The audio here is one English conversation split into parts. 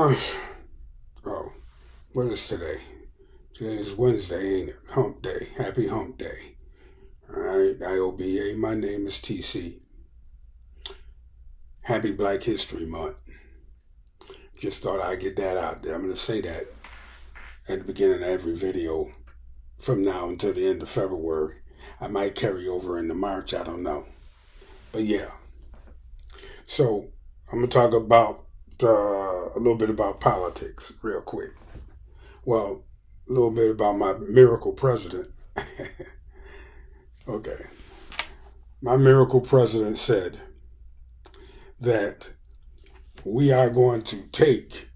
Oh, what is today? Today is Wednesday, ain't it? Hump day. Happy hump day. All right, IOBA. My name is TC. Happy Black History Month. Just thought I'd get that out there. I'm going to say that at the beginning of every video from now until the end of February. I might carry over into March. I don't know. But yeah. So I'm going to talk about a little bit about politics real quick. Well, a little bit about my miracle president. Okay. My miracle president said that we are going to take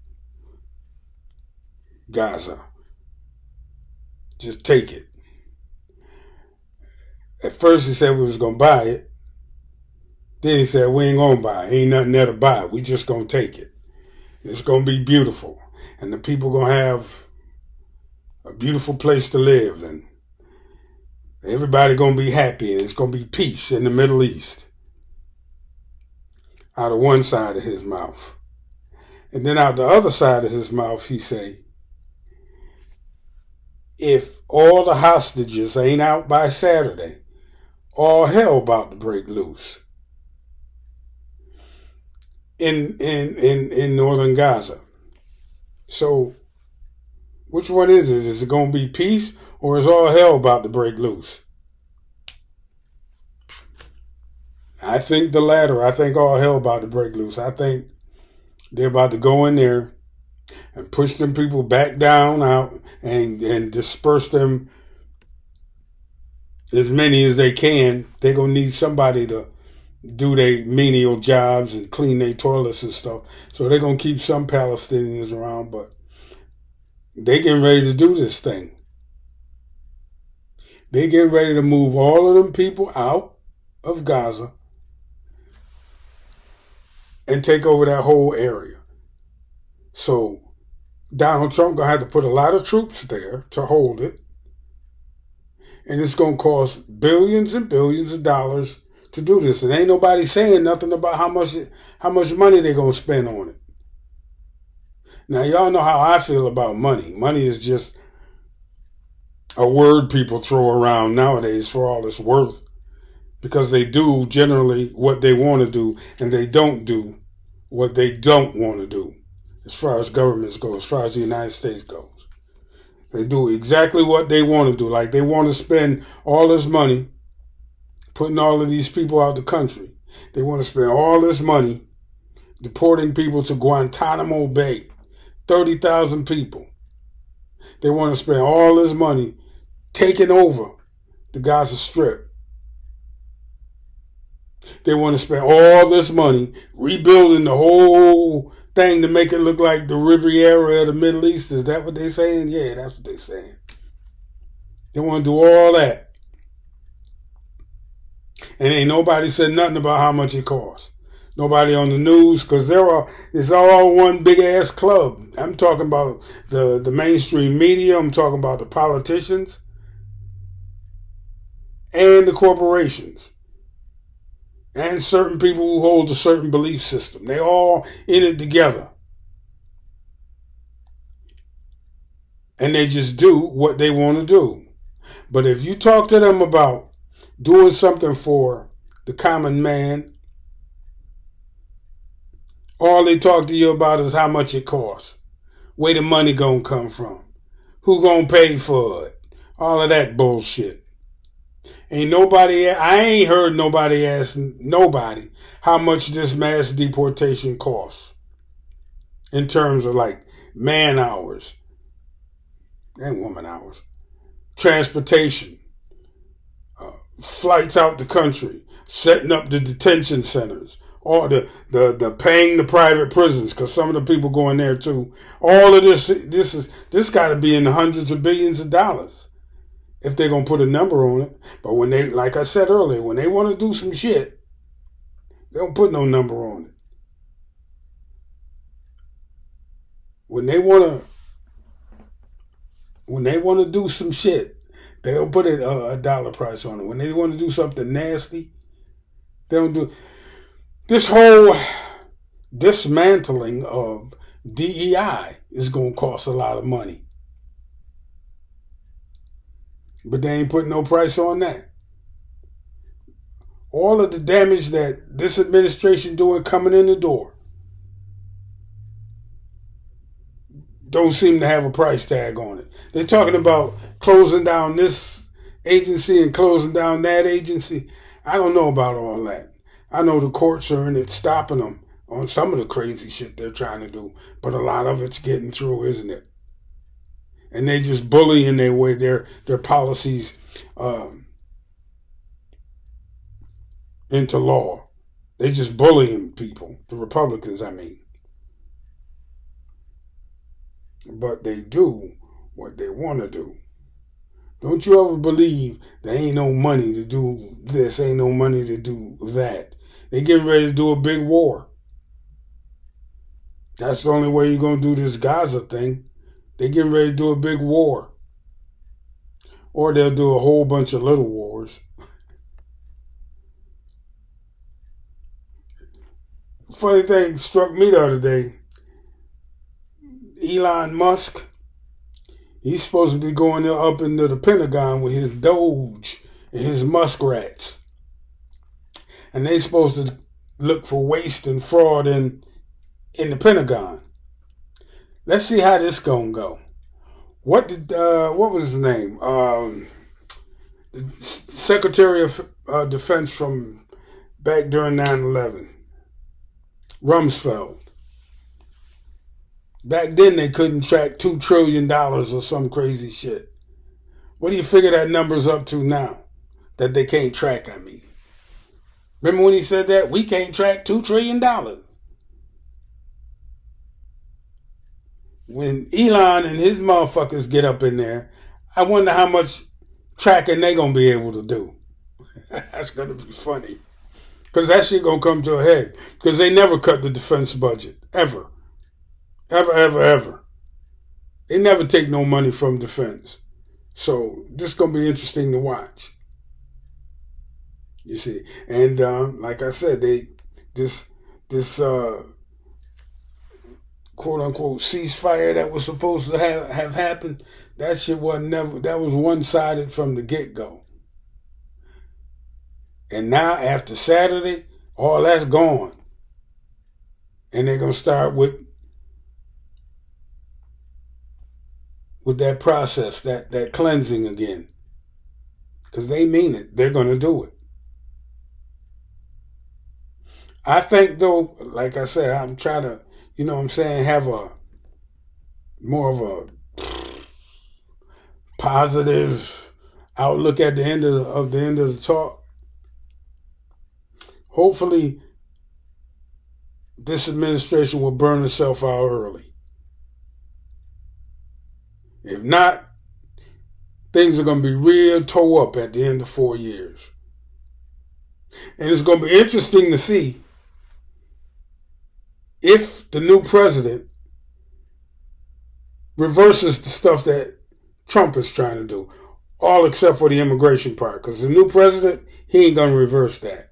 Gaza. Just take it. At first he said we was going to buy it. Then he said we ain't going to buy it. Ain't nothing there to buy. We just going to take it. It's going to be beautiful. And the people going to have a beautiful place to live. And everybody going to be happy. And it's going to be peace in the Middle East. Out of one side of his mouth. And then out the other side of his mouth, he say, if all the hostages ain't out by Saturday, all hell about to break loose in northern Gaza. So, which one is it? Is it going to be peace or is all hell about to break loose? I think the latter. I think all hell about to break loose. I think they're about to go in there and push them people back down out and disperse them as many as they can. They're going to need somebody to do their menial jobs and clean their toilets and stuff. So they're going to keep some Palestinians around, but they getting ready to do this thing. They getting ready to move all of them people out of Gaza and take over that whole area. So Donald Trump going to have to put a lot of troops there to hold it. And it's going to cost billions and billions of dollars to do this. And ain't nobody saying nothing about how much money they're going to spend on it. Now, y'all know how I feel about money. Money is just a word people throw around nowadays for all it's worth. Because they do generally what they want to do, and they don't do what they don't want to do. As far as governments go, as far as the United States goes. They do exactly what they want to do. Like they want to spend all this money putting all of these people out the country. They want to spend all this money deporting people to Guantanamo Bay. 30,000 people. They want to spend all this money taking over the Gaza Strip. They want to spend all this money rebuilding the whole thing to make it look like the Riviera of the Middle East. Is that what they're saying? Yeah, that's what they're saying. They want to do all that. And ain't nobody said nothing about how much it costs. Nobody on the news, because it's all one big ass club. I'm talking about the mainstream media. I'm talking about the politicians and the corporations and certain people who hold a certain belief system. They all in it together. And they just do what they want to do. But if you talk to them about doing something for the common man, all they talk to you about is how much it costs. Where the money gonna come from. Who gonna pay for it. All of that bullshit. I ain't heard nobody ask nobody how much this mass deportation costs. In terms of like man hours. And woman hours. Transportation. Flights out the country. Setting up the detention centers. Or the paying the private prisons, because some of the people go in there too. All of this got to be in the hundreds of billions of dollars if they're gonna put a number on it. But when they, like I said earlier, when they want to do some shit, they don't put no number on it. When they want to do some shit, they don't put a dollar price on it. When they want to do something nasty, they don't do. This whole dismantling of DEI is going to cost a lot of money. But they ain't putting no price on that. All of the damage that this administration doing coming in the door don't seem to have a price tag on it. They're talking about closing down this agency and closing down that agency. I don't know about all that. I know the courts are in it stopping them on some of the crazy shit they're trying to do, but a lot of it's getting through, isn't it? And they just bullying their way, their policies into law. They just bullying people, the Republicans, I mean. But they do what they want to do. Don't you ever believe there ain't no money to do this, ain't no money to do that. They getting ready to do a big war. That's the only way you're going to do this Gaza thing. They getting ready to do a big war. Or they'll do a whole bunch of little wars. Funny thing struck me the other day. Elon Musk, he's supposed to be going up into the Pentagon with his Doge and his muskrats. And they supposed to look for waste and fraud in the Pentagon. Let's see how this gonna go. What was his name? The Secretary of Defense from back during 9/11. Rumsfeld. Back then they couldn't track $2 trillion or some crazy shit. What do you figure that number's up to now? That they can't track, I mean. Remember when he said that? We can't track $2 trillion. When Elon and his motherfuckers get up in there, I wonder how much tracking they gonna be able to do. That's gonna be funny. Because that shit gonna come to a head. Because they never cut the defense budget. Ever. Ever, ever, ever. They never take no money from defense. So this is going to be interesting to watch. You see. And like I said, this quote unquote ceasefire that was supposed to have happened, that shit that was one-sided from the get-go. And now after Saturday, all that's gone. And they're going to start with that process, that cleansing again. Because they mean it. They're going to do it. I think, though, like I said, I'm trying to, have a more of a positive outlook at the end of the talk. Hopefully, this administration will burn itself out early. If not, things are going to be real toe up at the end of 4 years. And it's going to be interesting to see if the new president reverses the stuff that Trump is trying to do. All except for the immigration part. Because the new president, he ain't going to reverse that.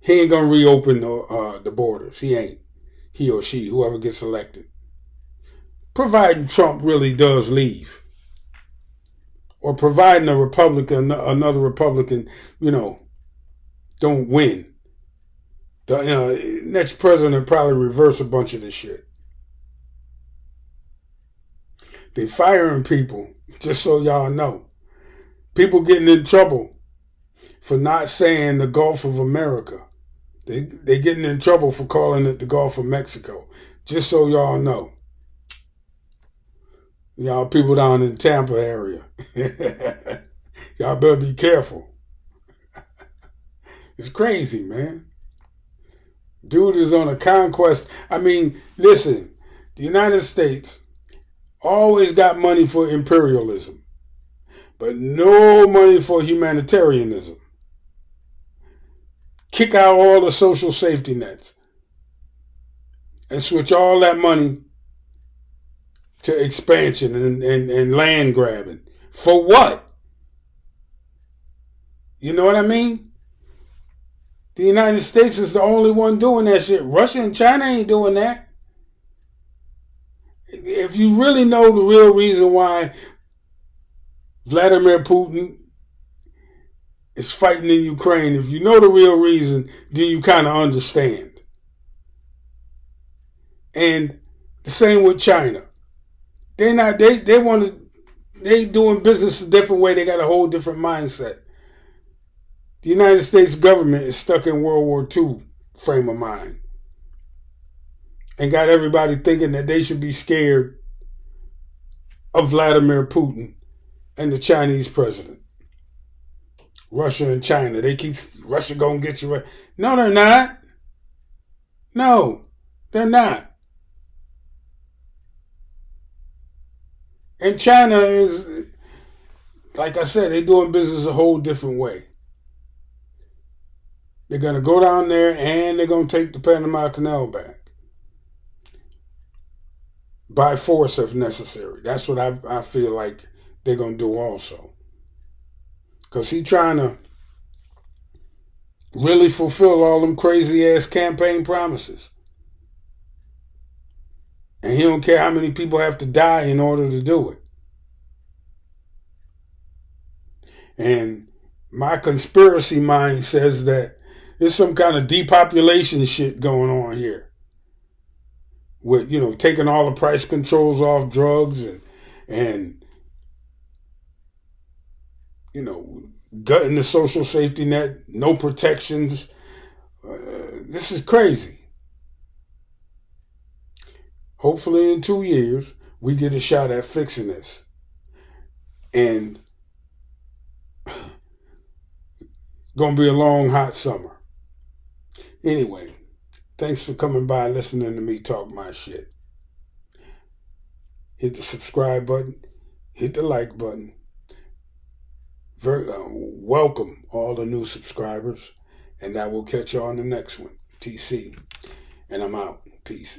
He ain't going to reopen the borders. He ain't. He or she, whoever gets elected. Providing Trump really does leave. Or providing another Republican, don't win. The next president probably reverse a bunch of this shit. They firing people, just so y'all know. People getting in trouble for not saying the Gulf of America. They getting in trouble for calling it the Gulf of Mexico. Just so y'all know. Y'all people down in the Tampa area. Y'all better be careful. It's crazy, man. Dude is on a conquest. I mean, listen, the United States always got money for imperialism, but no money for humanitarianism. Kick out all the social safety nets and switch all that money to expansion and land grabbing. For what? You know what I mean? The United States is the only one doing that shit. Russia and China ain't doing that. if you really know the real reason why Vladimir Putin is fighting in Ukraine, if you know the real reason, then you kind of understand. And the same with China. They doing business a different way. They got a whole different mindset. The United States government is stuck in World War II frame of mind and got everybody thinking that they should be scared of Vladimir Putin and the Chinese president. Russia and China, Russia gonna get you right. No, they're not. No, they're not. And China is, like I said, they're doing business a whole different way. They're going to go down there and they're going to take the Panama Canal back. By force if necessary. That's what I feel like they're going to do also. Because he's trying to really fulfill all them crazy ass campaign promises. And he don't care how many people have to die in order to do it. And my conspiracy mind says that there's some kind of depopulation shit going on here. With, taking all the price controls off drugs and gutting the social safety net, no protections. This is crazy. Hopefully in 2 years, we get a shot at fixing this. And it's going to be a long, hot summer. Anyway, thanks for coming by and listening to me talk my shit. Hit the subscribe button. Hit the like button. Welcome all the new subscribers. And I will catch you on the next one. TC. And I'm out. Peace.